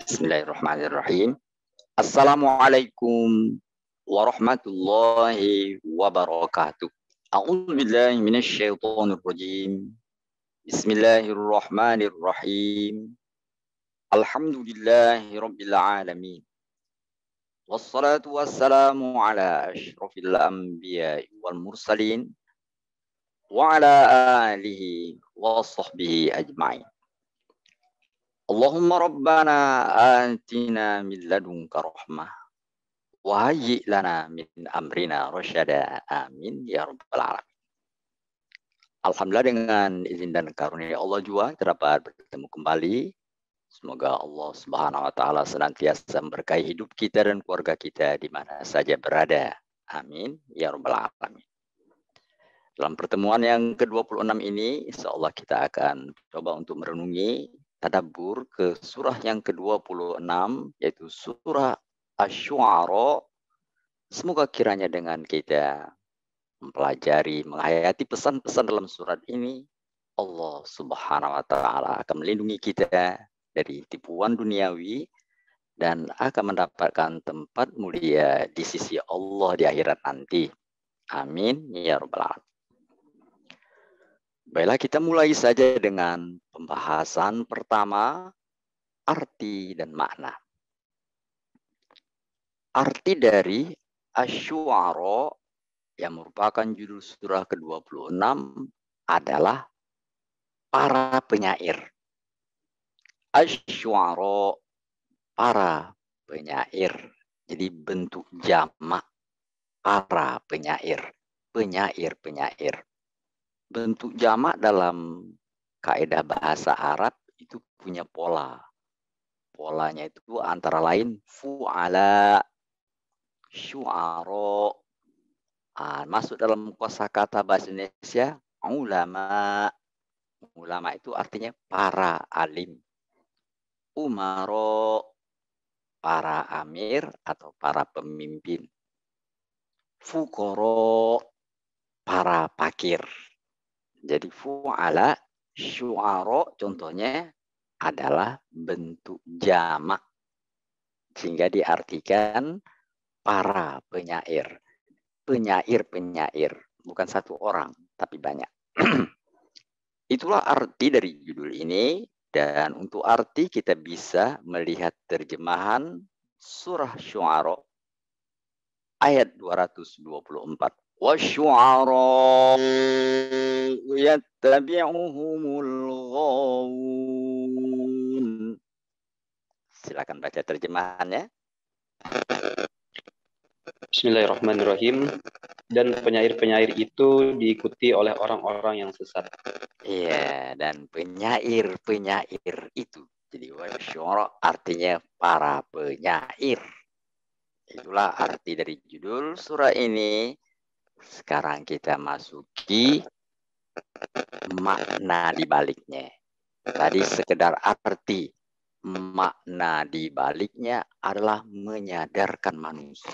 Bismillahirrahmanirrahim. Assalamualaikum warahmatullahi wabarakatuh. A'udzu billahi minasyaitonir rajim. Bismillahirrahmanirrahim. Alhamdulillahi rabbil alamin. Wassalatu wassalamu ala asyrafil anbiya'i wal mursalin wa ala alihi wa sahbihi ajma'in. Allahumma rabbana atina min ladunka rahmah wa hayyi lana min amrina rasyada. Amin ya rabbal alamin. Alhamdulillah, dengan izin dan karunia Allah juga dapat bertemu kembali. Semoga Allah Subhanahu wa taala senantiasa memberkahi hidup kita dan keluarga kita di mana saja berada. Amin ya rabbal alamin. Dalam pertemuan yang ke-26 ini, insyaallah kita akan coba untuk merenungi tadabbur ke surah yang ke-26, yaitu surah Asy-Syu'ara. Semoga kiranya dengan kita mempelajari, menghayati pesan-pesan dalam surat ini, Allah Subhanahu wa taala akan melindungi kita dari tipuan duniawi dan akan mendapatkan tempat mulia di sisi Allah di akhirat nanti. Amin ya rabbal alamin. Baiklah, kita mulai saja dengan pembahasan pertama, arti dan makna. Arti dari Asy-Syu'ara yang merupakan judul surah ke-26 adalah para penyair. Asy-Syu'ara, para penyair. Jadi bentuk jamak para penyair. Penyair-penyair. Bentuk jamak dalam kaidah bahasa Arab itu punya pola. Polanya itu antara lain fu'ala, syu'ara. Masuk dalam kosakata bahasa Indonesia ulama. Ulama itu artinya para alim. Umaro, para amir atau para pemimpin. Fuqara, para fakir. Jadi fu'ala, syu'ara contohnya adalah bentuk jamak. Sehingga diartikan para penyair. Penyair-penyair. Bukan satu orang, tapi banyak. Itulah arti dari judul ini. Dan untuk arti kita bisa melihat terjemahan surah Syu'ara ayat 224. وَالشُّعَرَاءُ يَتَّبِعُهُمُ الْغَاوُونَ. Silakan baca terjemahannya. Bismillahirrahmanirrahim. Dan penyair-penyair itu diikuti oleh orang-orang yang sesat. Iya, dan penyair-penyair itu. Jadi wasyu'ara artinya para penyair. Itulah arti dari judul surah ini. Sekarang kita masuki makna di baliknya. Tadi sekedar arti. Makna di baliknya adalah menyadarkan manusia.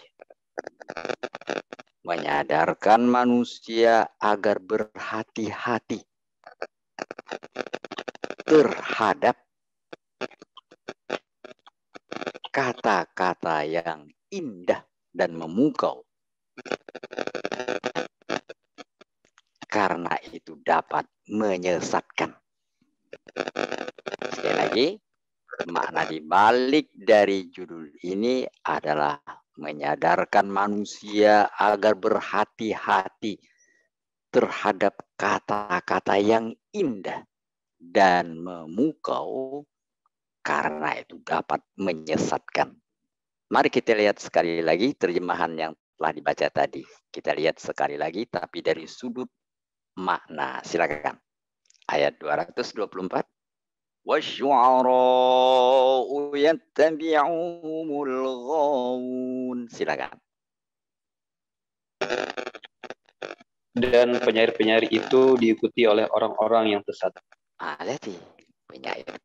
Menyadarkan manusia agar berhati-hati terhadap kata-kata yang indah dan memukau. Karena itu dapat menyesatkan. Sekali lagi, makna dibalik dari judul ini adalah menyadarkan manusia agar berhati-hati terhadap kata-kata yang indah dan memukau, karena itu dapat menyesatkan. Mari kita lihat sekali lagi terjemahan yang telah dibaca tadi. Kita lihat sekali lagi tapi dari sudut makna. Silakan. Ayat 224. وَالشُّعَرَاءُ يَتَّبِعُهُمُ الْغَاوُونَ. Silakan. Dan penyair-penyair itu diikuti oleh orang-orang yang sesat. Lihat nih,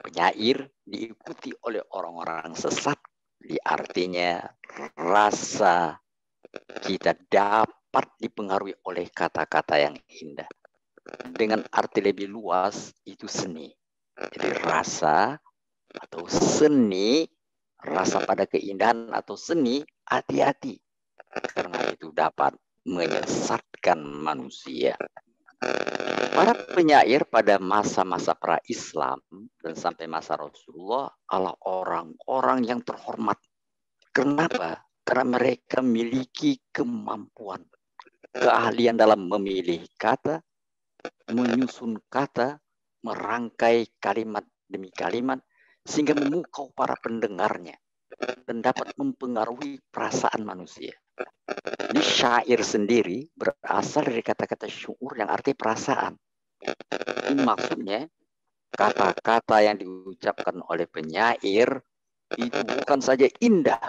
penyair diikuti oleh orang-orang sesat. Artinya rasa kita dapat dipengaruhi oleh kata-kata yang indah. Dengan arti lebih luas itu seni. Jadi rasa atau seni rasa pada keindahan atau seni, hati-hati. Karena itu dapat menyesatkan manusia. Para penyair pada masa-masa pra-Islam dan sampai masa Rasulullah adalah orang-orang yang terhormat. Kenapa? Karena mereka memiliki kemampuan, keahlian dalam memilih kata, menyusun kata, merangkai kalimat demi kalimat, sehingga memukau para pendengarnya dan dapat mempengaruhi perasaan manusia. Ini syair sendiri berasal dari kata-kata syuur yang arti perasaan. Ini maksudnya kata-kata yang diucapkan oleh penyair itu bukan saja indah,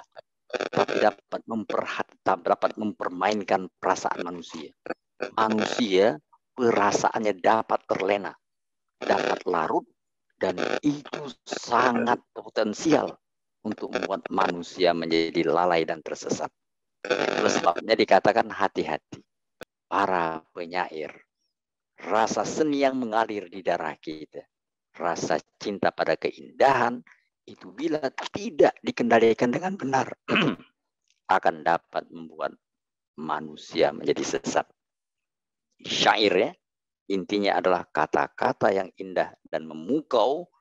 tapi dapat mempermainkan perasaan manusia. Manusia perasaannya dapat terlena, dapat larut, dan itu sangat potensial untuk membuat manusia menjadi lalai dan tersesat. Oleh sebabnya dikatakan hati-hati. Para penyair, rasa seni yang mengalir di darah kita, rasa cinta pada keindahan, itu bila tidak dikendalikan dengan benar, akan dapat membuat manusia menjadi sesat. Syair ya, intinya adalah kata-kata yang indah dan memukau,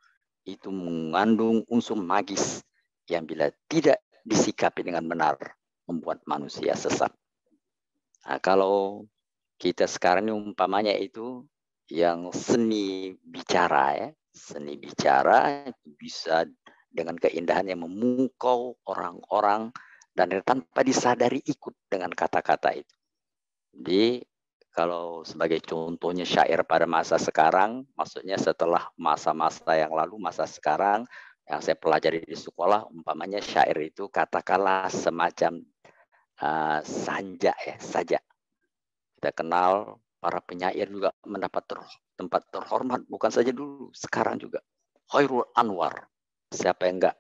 itu mengandung unsur magis yang bila tidak disikapi dengan benar, membuat manusia sesat. Nah, kalau kita sekarang ini umpamanya itu yang seni bicara ya, seni bicara itu bisa dengan keindahannya memukau orang-orang dan tanpa disadari ikut dengan kata-kata itu. Jadi kalau sebagai contohnya syair pada masa sekarang, maksudnya setelah masa-masa yang lalu, masa sekarang yang saya pelajari di sekolah, umpamanya syair itu katakanlah semacam sanja ya, saja. Kita kenal para penyair juga mendapat tempat terhormat, bukan saja dulu, sekarang juga. Khairul Anwar, siapa yang enggak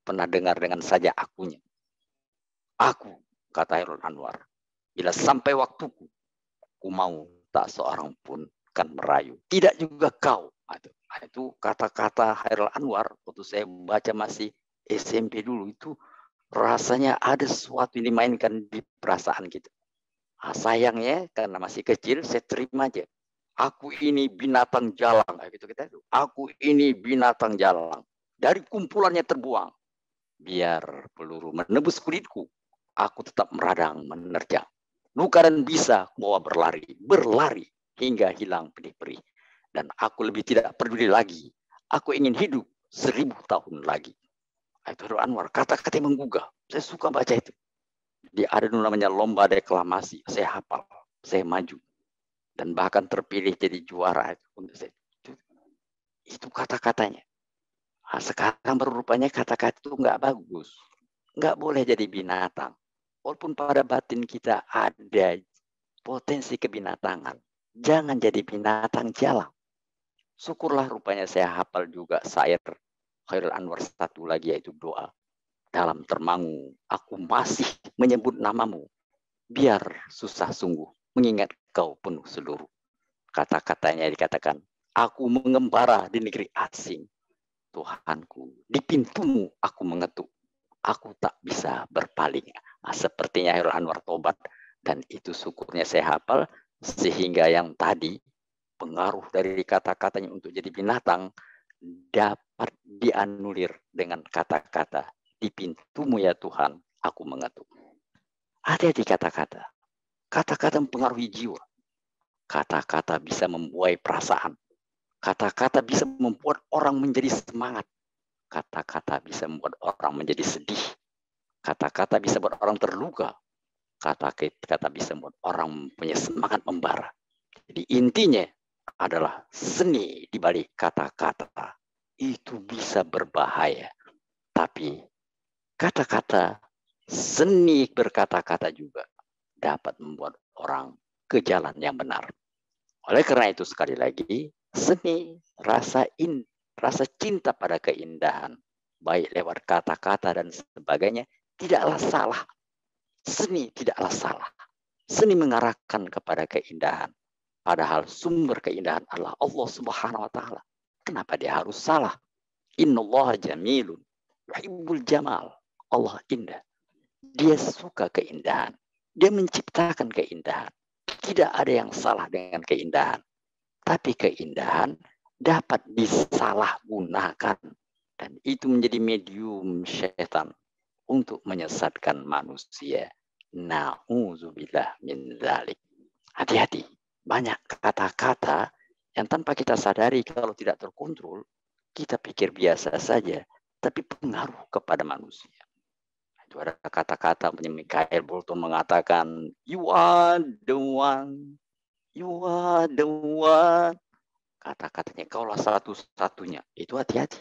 pernah dengar dengan saja akunya. Aku, kata Khairul Anwar, bila sampai waktuku, ku mau tak seorang pun kan merayu. Tidak juga kau. Itu kata-kata Khairul Anwar waktu saya baca masih SMP dulu, itu rasanya ada sesuatu yang dimainkan di perasaan kita. Sayangnya karena masih kecil saya terima aja. Aku ini binatang jalang, gitu kita itu. Aku ini binatang jalang. Dari kumpulannya terbuang. Biar peluru menembus kulitku, aku tetap meradang menerjang. Luka dan bisa bawa berlari hingga hilang perih-perih. Dan aku lebih tidak peduli lagi. Aku ingin hidup 1000 tahun lagi. Itu Anwar, kata-kata yang menggugah. Saya suka baca itu. Ada namanya lomba deklamasi, saya hafal, saya maju, dan bahkan terpilih jadi juara. Itu kata-katanya. Nah, sekarang berupanya kata-kata itu nggak bagus, nggak boleh jadi binatang. Walaupun pada batin kita ada potensi kebinatangan, jangan jadi binatang jalang. Syukurlah rupanya saya hafal juga syair Khairul Anwar satu lagi, yaitu doa. Dalam termangu, aku masih menyebut namamu. Biar susah sungguh mengingat kau penuh seluruh. Kata-katanya dikatakan, aku mengembara di negeri asing. Tuhanku, di pintumu aku mengetuk. Aku tak bisa berpaling. Nah, sepertinya Khairul Anwar tobat. Dan itu syukurnya saya hafal. Sehingga yang tadi, pengaruh dari kata-katanya untuk jadi binatang, dapat dianulir dengan kata-kata, di pintumu ya Tuhan, aku mengetuk. Ada di kata-kata. Kata-kata mempengaruhi jiwa. Kata-kata bisa membuai perasaan. Kata-kata bisa membuat orang menjadi semangat. Kata-kata bisa membuat orang menjadi sedih. Kata-kata bisa membuat orang terluka. Kata-kata bisa membuat orang punya semangat membara. Jadi intinya adalah seni di balik kata-kata. Itu bisa berbahaya. Tapi kata-kata, seni berkata-kata juga dapat membuat orang ke jalan yang benar. Oleh karena itu sekali lagi, seni, rasa cinta pada keindahan, baik lewat kata-kata dan sebagainya, tidaklah salah. Seni tidaklah salah. Seni mengarahkan kepada keindahan. Padahal sumber keindahan adalah Allah Subhanahu wa Ta'ala. Kenapa dia harus salah? Innallaha jamilun yuhibbul jamal. Allah indah. Dia suka keindahan. Dia menciptakan keindahan. Tidak ada yang salah dengan keindahan. Tapi keindahan dapat disalahgunakan. Dan itu menjadi medium syaitan untuk menyesatkan manusia. Na'udzubillah min dzalik. Hati-hati. Banyak kata-kata yang tanpa kita sadari kalau tidak terkontrol, kita pikir biasa saja, tapi pengaruh kepada manusia. Itu ada kata-kata, Mikhail Bolton mengatakan, you are the one, you are the one. Kata-katanya kaulah satu-satunya. Itu hati-hati.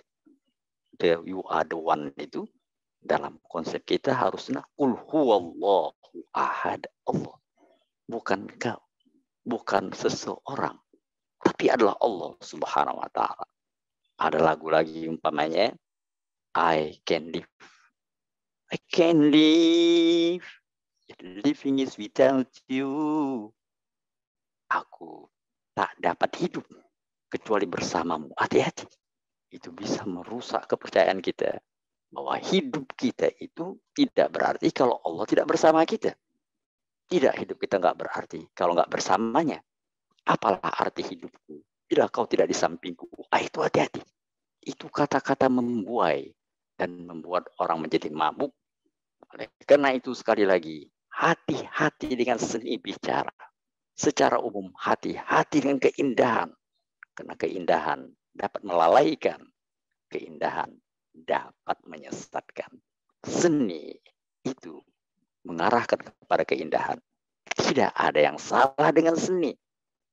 The you are the one itu dalam konsep kita harusnya qul huwallahu ahad, Allah. Bukan kau, bukan seseorang, tapi adalah Allah Subhanahu wa taala. Ada lagu lagi umpamanya I can live. I can live. Living is without you. Aku tak dapat hidup kecuali bersamamu. Hati-hati. Itu bisa merusak kepercayaan kita. Bahwa hidup kita itu tidak berarti kalau Allah tidak bersama kita. Tidak, hidup kita nggak berarti kalau nggak bersamanya. Apalah arti hidupku bila kau tidak di sampingku? Itu hati-hati. Itu kata-kata membuai dan membuat orang menjadi mabuk. Karena itu sekali lagi, hati-hati dengan seni bicara. Secara umum, hati-hati dengan keindahan. Karena keindahan dapat melalaikan. Keindahan dapat menyesatkan. Seni itu mengarahkan kepada keindahan. Tidak ada yang salah dengan seni.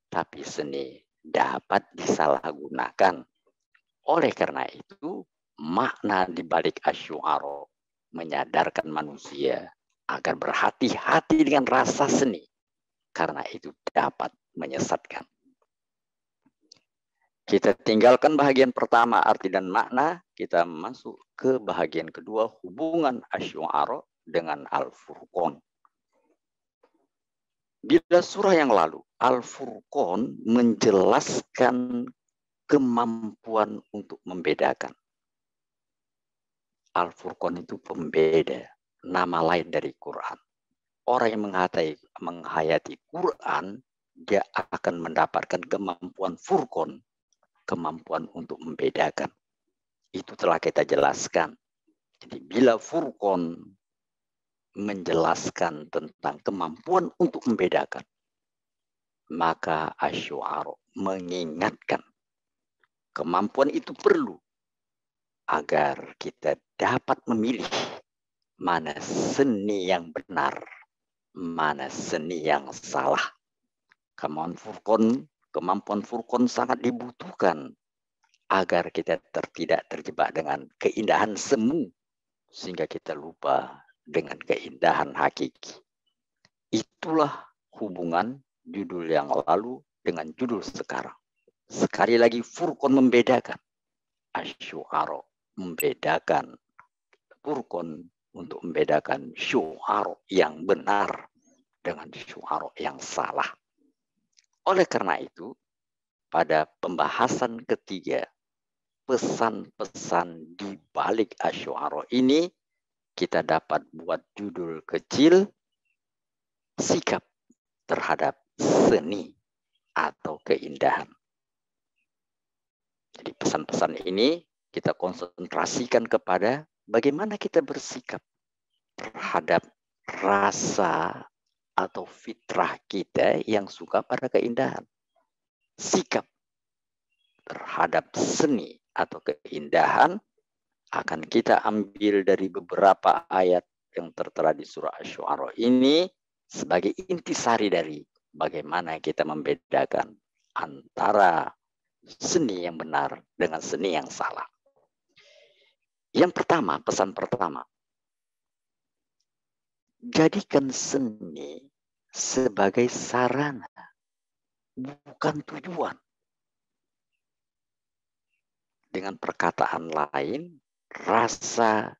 Tapi seni dapat disalahgunakan. Oleh karena itu, makna di balik asy'ara menyadarkan manusia agar berhati-hati dengan rasa seni. Karena itu dapat menyesatkan. Kita tinggalkan bahagian pertama, arti dan makna. Kita masuk ke bahagian kedua, hubungan asy'ara dengan Al-Furqan. Bila surah yang lalu, Al-Furqan menjelaskan kemampuan untuk membedakan. Al-Furqan itu pembeda, nama lain dari Quran. Orang yang menghayati Quran, dia akan mendapatkan kemampuan Furqan, kemampuan untuk membedakan. Itu telah kita jelaskan. Jadi bila Furqan menjelaskan tentang kemampuan untuk membedakan, maka asy'ara mengingatkan kemampuan itu perlu agar kita dapat memilih mana seni yang benar, mana seni yang salah. Kemampuan Furqan sangat dibutuhkan agar kita tidak terjebak dengan keindahan semu sehingga kita lupa dengan keindahan hakiki. Itulah hubungan judul yang lalu dengan judul sekarang. Sekali lagi Furqan membedakan. Asy'ara membedakan. Furqan untuk membedakan syu'ara yang benar dengan syu'ara yang salah. Oleh karena itu, pada pembahasan ketiga, pesan-pesan di balik asy'ara ini, kita dapat buat judul kecil, sikap terhadap seni atau keindahan. Jadi pesan-pesan ini kita konsentrasikan kepada bagaimana kita bersikap terhadap rasa atau fitrah kita yang suka pada keindahan. Sikap terhadap seni atau keindahan akan kita ambil dari beberapa ayat yang tertera di surah Asy-Syu'ara ini sebagai intisari dari bagaimana kita membedakan antara seni yang benar dengan seni yang salah. Yang pertama, pesan pertama, jadikan seni sebagai sarana, bukan tujuan. Dengan perkataan lain, rasa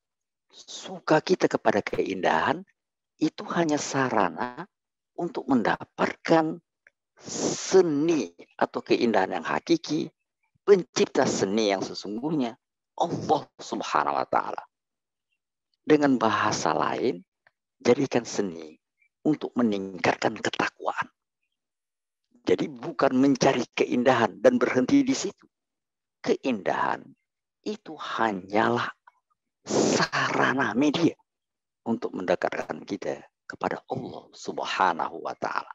suka kita kepada keindahan itu hanya sarana untuk mendapatkan seni atau keindahan yang hakiki, pencipta seni yang sesungguhnya Allah Subhanahu wa taala. Dengan bahasa lain, jadikan seni untuk meningkatkan ketakwaan. Jadi bukan mencari keindahan dan berhenti di situ. Keindahan itu hanyalah sarana media untuk mendekatkan kita kepada Allah Subhanahu wa Ta'ala.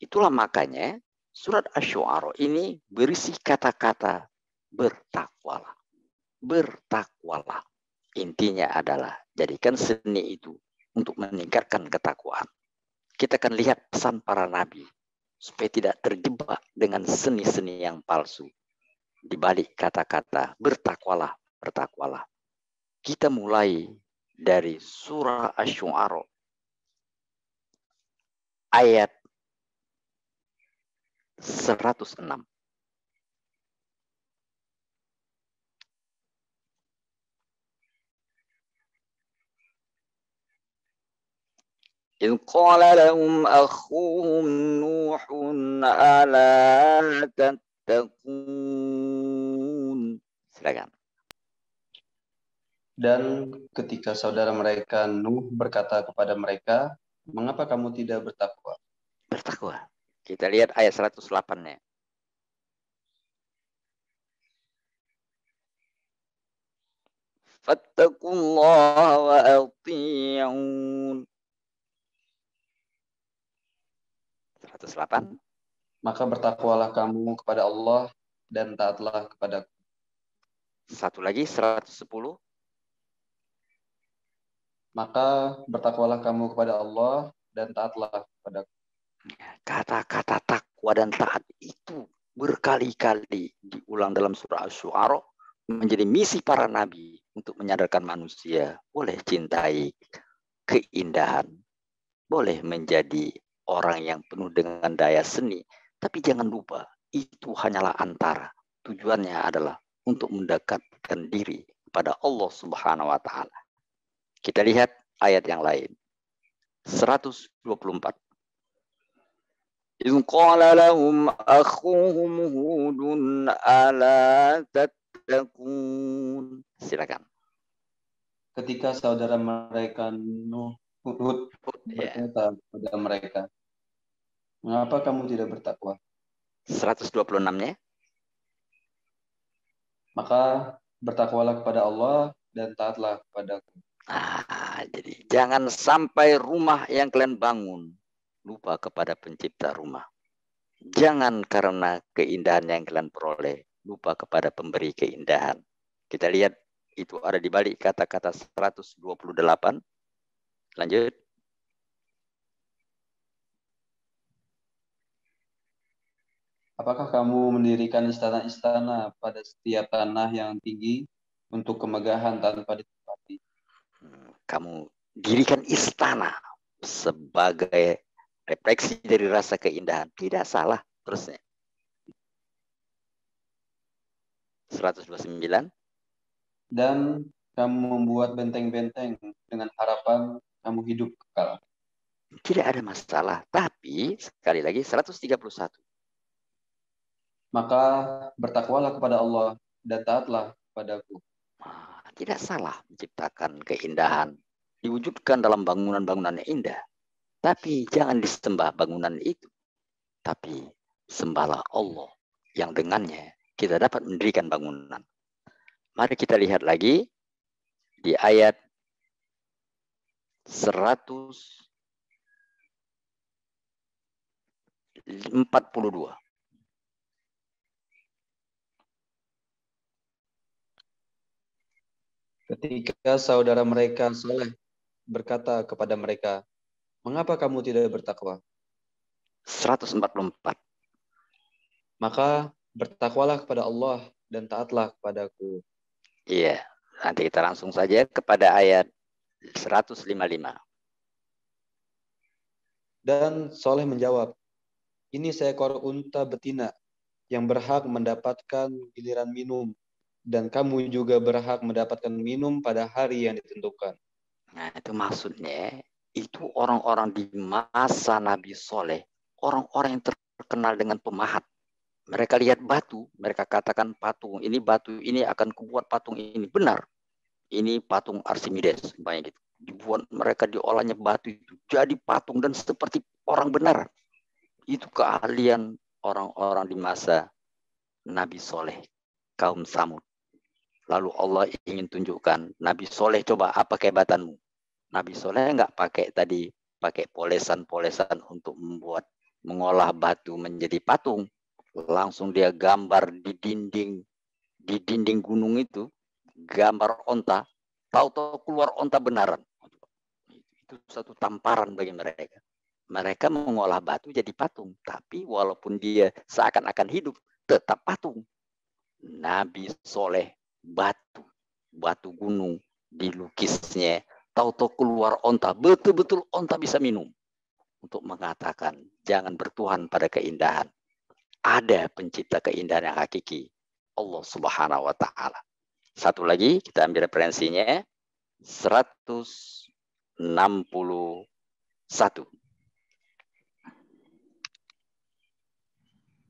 Itulah makanya surat Asy-Syu'ara ini berisi kata-kata bertakwalah. Bertakwalah. Intinya adalah jadikan seni itu untuk meningkatkan ketakwaan. Kita akan lihat pesan para nabi supaya tidak terjebak dengan seni-seni yang palsu. Di balik kata-kata bertakwalah, bertakwalah. Kita mulai dari surah Asy-Syu'ara ayat 106. إذ قال لهم أخوهم نوح ألا تتقون. Silakan. Dan ketika saudara mereka Nuh berkata kepada mereka, mengapa kamu tidak bertakwa? Bertakwa. Kita lihat ayat 108-nya. Fattaqullaha wa ati'un. 108. Maka bertakwalah kamu kepada Allah dan taatlah kepadaku. Satu lagi 110. Maka bertakwalah kamu kepada Allah dan taatlah kepadaku. Kata-kata takwa dan taat itu berkali-kali diulang dalam surah Asy-Syu'ara menjadi misi para nabi untuk menyadarkan manusia boleh cintai keindahan, boleh menjadi orang yang penuh dengan daya seni, tapi jangan lupa itu hanyalah antara. Tujuannya adalah untuk mendekatkan diri kepada Allah Subhanahu wa Ta'ala. Kita lihat ayat yang lain. 124. إذ قال لهم أخوهم هود ألا تتقون. Silakan. Ketika saudara mereka Nuh Hud berkata kepada mereka, mengapa kamu tidak bertakwa? 126-nya. Maka bertakwalah kepada Allah dan taatlah kepadaku. Jadi jangan sampai rumah yang kalian bangun lupa kepada pencipta rumah. Jangan karena keindahan yang kalian peroleh lupa kepada pemberi keindahan. Kita lihat itu ada di balik kata-kata 128. Lanjut. Apakah kamu mendirikan istana-istana pada setiap tanah yang tinggi untuk kemegahan tanpa ditempati? Kamu dirikan istana sebagai refleksi dari rasa keindahan. Tidak salah. Terusnya. 129. Dan kamu membuat benteng-benteng dengan harapan kamu hidup kekal. Tidak ada masalah. Tapi sekali lagi 131. Maka bertakwalah kepada Allah dan taatlah kepadaku. Tidak salah menciptakan keindahan. Diwujudkan dalam bangunan-bangunan yang indah. Tapi jangan disembah bangunan itu. Tapi sembahlah Allah yang dengannya kita dapat mendirikan bangunan. Mari kita lihat lagi di ayat 142. Ketika saudara mereka Saleh berkata kepada mereka, mengapa kamu tidak bertakwa? 144. Maka bertakwalah kepada Allah dan taatlah kepadaku. Iya, nanti kita langsung saja kepada ayat 155. Dan Saleh menjawab, ini seekor unta betina yang berhak mendapatkan giliran minum, dan kamu juga berhak mendapatkan minum pada hari yang ditentukan. Nah, itu maksudnya, itu orang-orang di masa Nabi Soleh, orang-orang yang terkenal dengan pemahat. Mereka lihat batu, mereka katakan patung, ini batu ini akan kubuat patung ini. Benar. ini patung Archimedes, banyak gitu. Dibuat mereka diolahnya batu itu jadi patung dan seperti orang benar. Itu keahlian orang-orang di masa Nabi Soleh, kaum Samud. Lalu Allah ingin tunjukkan, Nabi Soleh coba apa kehebatanmu? Nabi Soleh enggak pakai polesan-polesan untuk mengolah batu menjadi patung. Langsung dia gambar di dinding gunung itu, gambar onta, tahu-tahu keluar onta benaran. Itu satu tamparan bagi mereka. Mereka mengolah batu jadi patung, tapi walaupun dia seakan-akan hidup, tetap patung. Nabi Soleh batu gunung dilukisnya, tahu-tahu keluar onta, betul-betul onta bisa minum. Untuk mengatakan jangan bertuhan pada keindahan. Ada pencipta keindahan yang hakiki, Allah Subhanahu wa taala. Satu lagi kita ambil referensinya 161.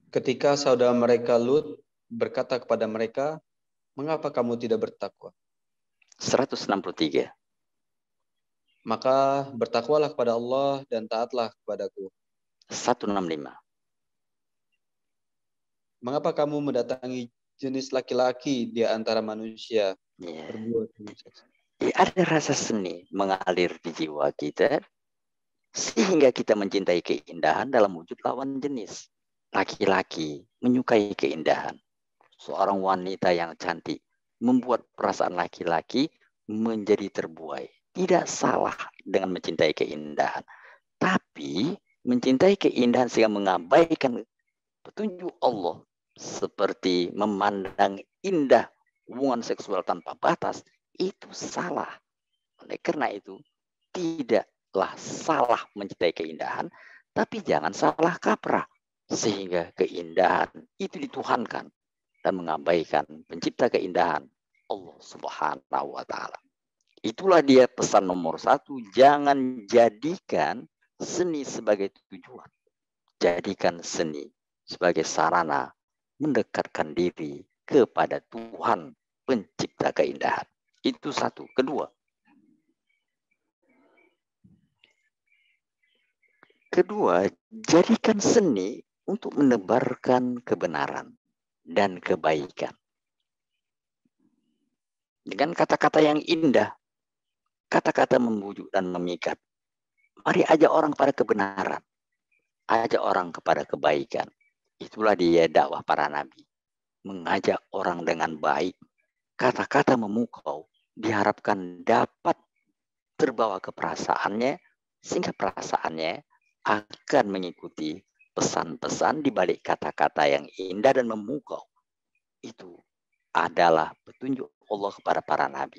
Ketika saudara mereka Lut berkata kepada mereka, mengapa kamu tidak bertakwa? 163. Maka bertakwalah kepada Allah dan taatlah kepadaku. 165. Mengapa kamu mendatangi jenis laki-laki di antara manusia? Yeah. Berbuat ada rasa seni mengalir di jiwa kita sehingga kita mencintai keindahan dalam wujud lawan jenis. Laki-laki menyukai keindahan. Seorang wanita yang cantik membuat perasaan laki-laki menjadi terbuai. Tidak salah dengan mencintai keindahan. Tapi mencintai keindahan sehingga mengabaikan petunjuk Allah seperti memandang indah hubungan seksual tanpa batas, itu salah. Oleh karena itu, tidaklah salah mencintai keindahan, tapi jangan salah kaprah. Sehingga keindahan itu dituhankan dan mengabaikan pencipta keindahan, Allah Subhanahu wa taala. Itulah dia pesan nomor 1, jangan jadikan seni sebagai tujuan. Jadikan seni sebagai sarana mendekatkan diri kepada Tuhan pencipta keindahan. Itu satu. Kedua, jadikan seni untuk menebarkan kebenaran dan kebaikan. Dengan kata-kata yang indah, kata-kata membujuk dan memikat. Mari ajak orang pada kebenaran. Ajak orang kepada kebaikan. Itulah dia dakwah para nabi. Mengajak orang dengan baik. Kata-kata memukau diharapkan dapat terbawa ke perasaannya, sehingga perasaannya akan mengikuti pesan-pesan di balik kata-kata yang indah dan memukau. Itu adalah petunjuk Allah kepada para nabi.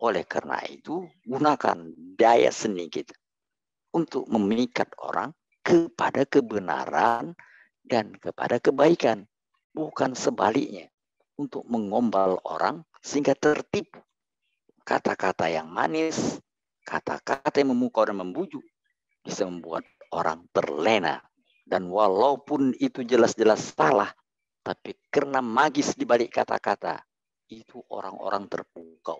Oleh karena itu, gunakan daya seni kita untuk memikat orang kepada kebenaran dan kepada kebaikan. Bukan sebaliknya, untuk mengombal orang sehingga tertipu. Kata-kata yang manis, kata-kata yang memukau dan membujuk bisa membuat orang terlena. Dan walaupun itu jelas-jelas salah, tapi karena magis di balik kata-kata, itu orang-orang terpukau.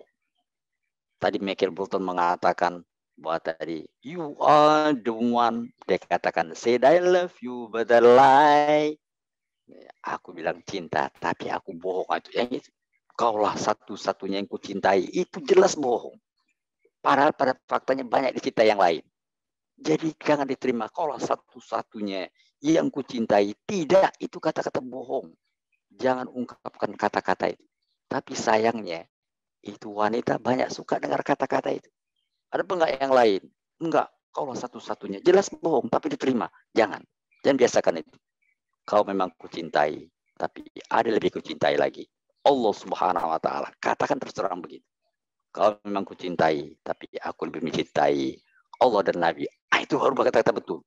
Tadi Michael Bolton mengatakan bahwa tadi, you are the one. Dia katakan, said I love you, but I lie. Aku bilang cinta, tapi aku bohong. Itu. Kaulah satu-satunya yang kucintai. Itu jelas bohong. Padahal pada faktanya banyak dicintai yang lain. Jadi jangan diterima. Kaulah satu-satunya yang kucintai. Tidak, itu kata-kata bohong. Jangan ungkapkan kata-kata itu. Tapi sayangnya, itu wanita banyak suka dengar kata-kata itu. Ada enggak yang lain? Enggak, kaulah satu-satunya. Jelas bohong, tapi diterima. Jangan biasakan itu. Kau memang kucintai, tapi ada lebih kucintai lagi. Allah Subhanahu wa taala. Katakan terus terang begitu. Kau memang kucintai, tapi aku lebih mencintai Allah dan Nabi. Itu harus kata-kata betul.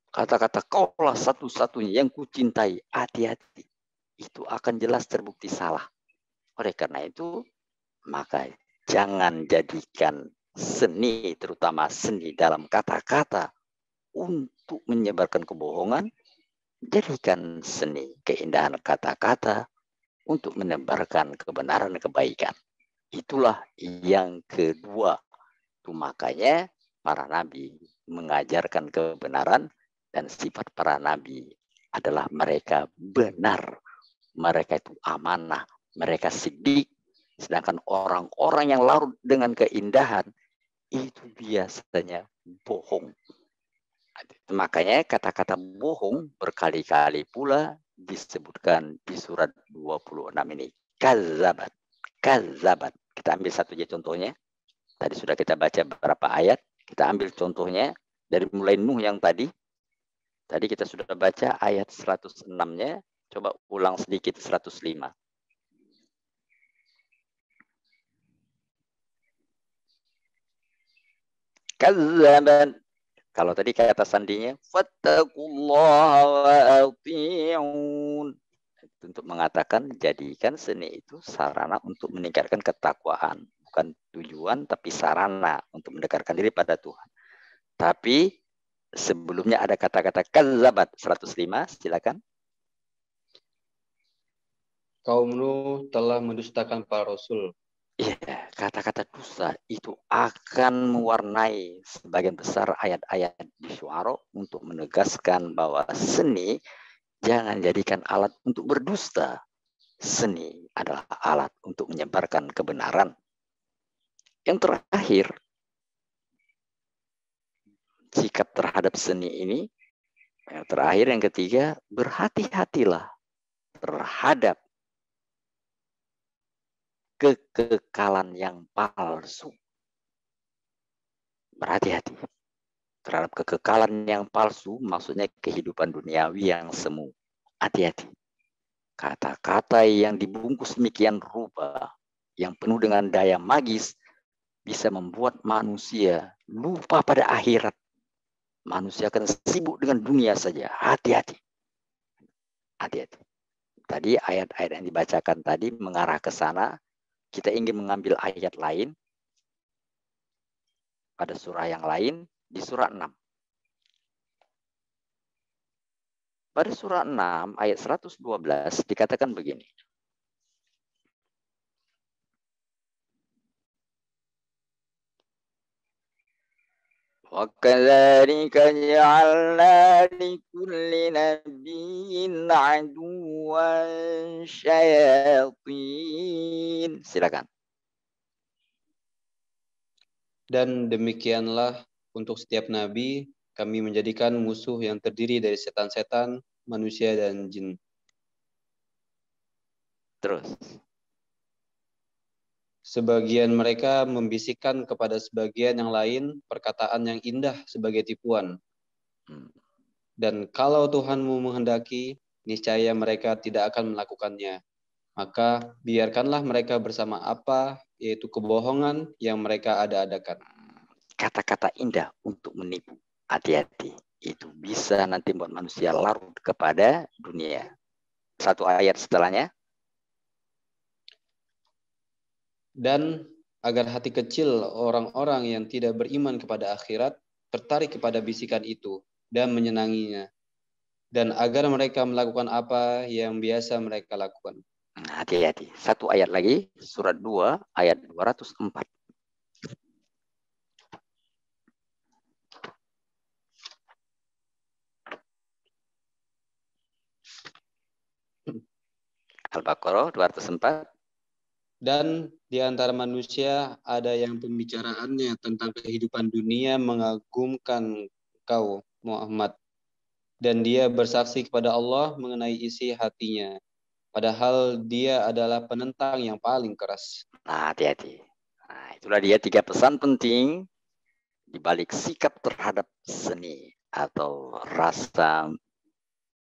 Kata-kata kaulah satu-satunya yang kucintai. Hati-hati. Itu akan jelas terbukti salah. Oleh karena itu, maka jangan jadikan seni, terutama seni dalam kata-kata, untuk menyebarkan kebohongan. Jadikan seni, keindahan kata-kata untuk menebarkan kebenaran dan kebaikan. Itulah yang kedua. Itu makanya para nabi mengajarkan kebenaran, dan sifat para nabi adalah mereka benar, mereka itu amanah, mereka sidik. Sedangkan orang-orang yang larut dengan keindahan itu biasanya bohong. Makanya kata-kata bohong berkali-kali pula disebutkan di surat 26 ini. Kazabat, kazabat. Kita ambil satu aja contohnya. Tadi sudah kita baca beberapa ayat. Kita ambil contohnya dari mulai Nuh yang tadi. Tadi kita sudah baca ayat 106-nya. Coba ulang sedikit 105. Kazabat. Kalau tadi kata sandinya, fattaqullaha wa ati'un. Untuk mengatakan jadikan seni itu sarana untuk meningkatkan ketakwaan. Bukan tujuan, tapi sarana untuk mendekatkan diri pada Tuhan. Tapi sebelumnya ada kata-kata kazabat 105, silakan. Kaum Nuh telah mendustakan para rasul. Iya, kata-kata dusta itu akan mewarnai sebagian besar ayat-ayat di Syu'ara untuk menegaskan bahwa seni jangan jadikan alat untuk berdusta. Seni adalah alat untuk menyebarkan kebenaran. Yang terakhir, sikap terhadap seni ini, yang terakhir, yang ketiga, berhati-hatilah terhadap kekekalan yang palsu. Berhati-hati terhadap kekekalan yang palsu, maksudnya kehidupan duniawi yang semu. Hati-hati. Kata-kata yang dibungkus demikian rupa, yang penuh dengan daya magis, bisa membuat manusia lupa pada akhirat. Manusia akan sibuk dengan dunia saja. Hati-hati. Hati-hati. Tadi ayat-ayat yang dibacakan tadi mengarah ke sana. Kita ingin mengambil ayat lain pada surah yang lain, di surah 6. Pada surah 6 ayat 112 dikatakan begini. وَكَذَلِكَ جَعَلْنَا لِكُلِّ نَبِيٍّ عَدُوًّا شَيَاطِينَ. Silakan. Dan demikianlah untuk setiap nabi kami menjadikan musuh yang terdiri dari setan-setan, manusia dan jin. Terus. Sebagian mereka membisikkan kepada sebagian yang lain perkataan yang indah sebagai tipuan. Dan kalau Tuhanmu menghendaki, niscaya mereka tidak akan melakukannya. Maka biarkanlah mereka bersama apa, yaitu kebohongan yang mereka ada-adakan. Kata-kata indah untuk menipu. Hati-hati. Itu bisa nanti membuat manusia larut kepada dunia. Satu ayat setelahnya. Dan agar hati kecil orang-orang yang tidak beriman kepada akhirat tertarik kepada bisikan itu dan menyenanginya. Dan agar mereka melakukan apa yang biasa mereka lakukan. Hati-hati. Satu ayat lagi. Surat 2 ayat 204. Al-Baqarah 204. Dan di antara manusia ada yang pembicaraannya tentang kehidupan dunia mengagumkan kau, Muhammad. Dan dia bersaksi kepada Allah mengenai isi hatinya. Padahal dia adalah penentang yang paling keras. Nah, hati-hati. Nah, itulah dia 3 pesan penting di balik sikap terhadap seni atau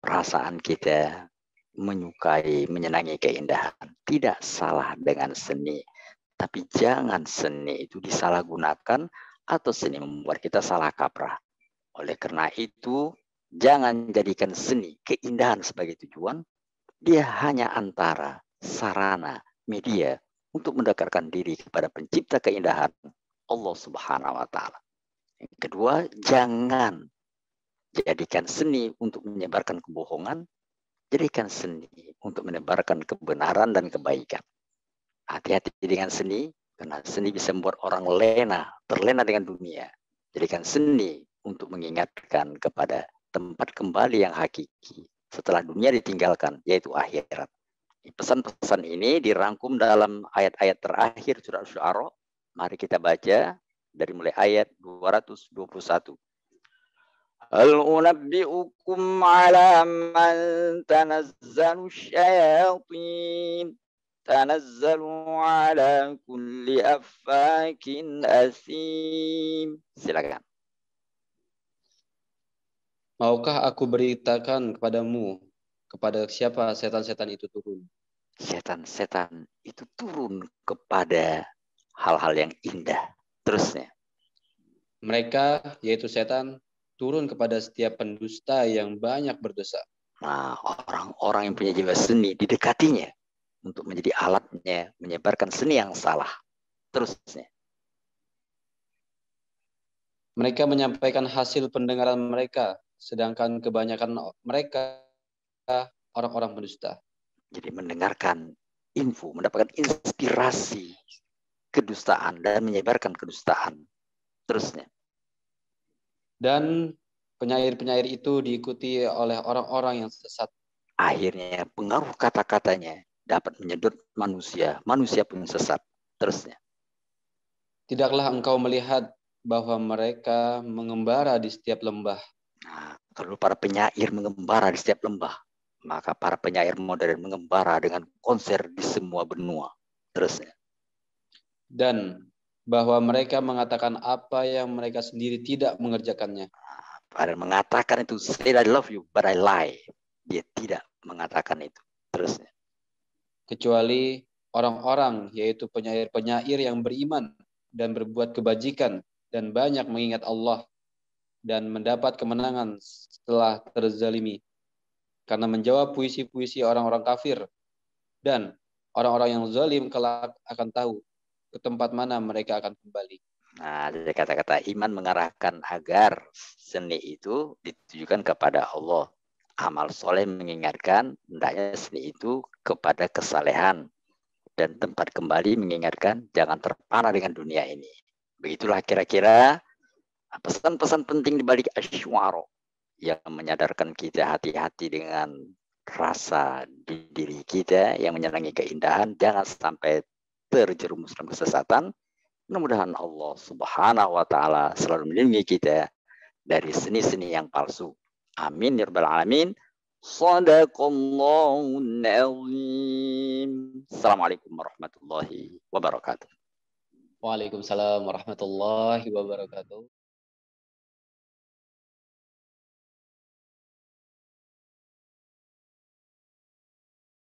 perasaan kita menyukai, menyenangi keindahan. Tidak salah dengan seni. Tapi jangan seni itu disalahgunakan atau seni membuat kita salah kaprah. Oleh karena itu, jangan jadikan seni, keindahan sebagai tujuan. Dia hanya antara sarana, media untuk mendekatkan diri kepada pencipta keindahan, Allah Subhanahu wa Ta'ala. Yang kedua, jangan jadikan seni untuk menyebarkan kebohongan, jadikan seni untuk menebarkan kebenaran dan kebaikan. Hati-hati dengan seni, karena seni bisa membuat orang terlena dengan dunia. Jadikan seni untuk mengingatkan kepada tempat kembali yang hakiki setelah dunia ditinggalkan, yaitu akhirat. Pesan-pesan ini dirangkum dalam ayat-ayat terakhir surah Asy-Syu'ara. Mari kita baca dari mulai ayat 221. Hal unabbi'ukum ala man tanazzalu syayatin tanazzalu ala kulli affakin asim. Silakan. Maukah aku beritakan kepadamu kepada siapa setan-setan itu turun? Setan-setan itu turun kepada hal-hal yang indah. Terusnya. Mereka, yaitu setan, turun kepada setiap pendusta yang banyak berdosa. Nah, orang-orang yang punya jiwa seni didekatinya untuk menjadi alatnya menyebarkan seni yang salah. Terusnya. Mereka menyampaikan hasil pendengaran mereka, sedangkan kebanyakan mereka orang-orang pendusta. Jadi mendengarkan info, mendapatkan inspirasi kedustaan dan menyebarkan kedustaan. Terusnya. Dan penyair-penyair itu diikuti oleh orang-orang yang sesat. Akhirnya pengaruh kata-katanya dapat menyedot manusia. Manusia pun sesat. Terusnya. Tidaklah engkau melihat bahwa mereka mengembara di setiap lembah. Nah, kalau para penyair mengembara di setiap lembah, maka para penyair modern mengembara dengan konser di semua benua. Terusnya. Dan bahwa mereka mengatakan apa yang mereka sendiri tidak mengerjakannya. Pada mengatakan itu, say I love you, but I lie. Dia tidak mengatakan itu. Terusnya. Kecuali orang-orang, yaitu penyair-penyair yang beriman dan berbuat kebajikan dan banyak mengingat Allah dan mendapat kemenangan setelah terzalimi. Karena menjawab puisi-puisi orang-orang kafir. Dan orang-orang yang zalim kelak akan tahu ke tempat mana mereka akan kembali. Nah, dari kata-kata iman mengarahkan agar seni itu ditujukan kepada Allah. Amal soleh mengingatkan hendaknya seni itu kepada kesalehan. Dan tempat kembali mengingatkan jangan terpana dengan dunia ini. Begitulah kira-kira pesan-pesan penting di balik Asy-Syu'ara yang menyadarkan kita hati-hati dengan rasa di diri kita yang menyenangi keindahan. Jangan sampai terjerumus dalam kesesatan. Mudah-mudahan Allah Subhanahu wa taala selalu melindungi kita dari seni-seni yang palsu. Amin ya rabbal alamin. Shadaqallahul azim. Assalamualaikum warahmatullahi wabarakatuh. Waalaikumsalam warahmatullahi wabarakatuh.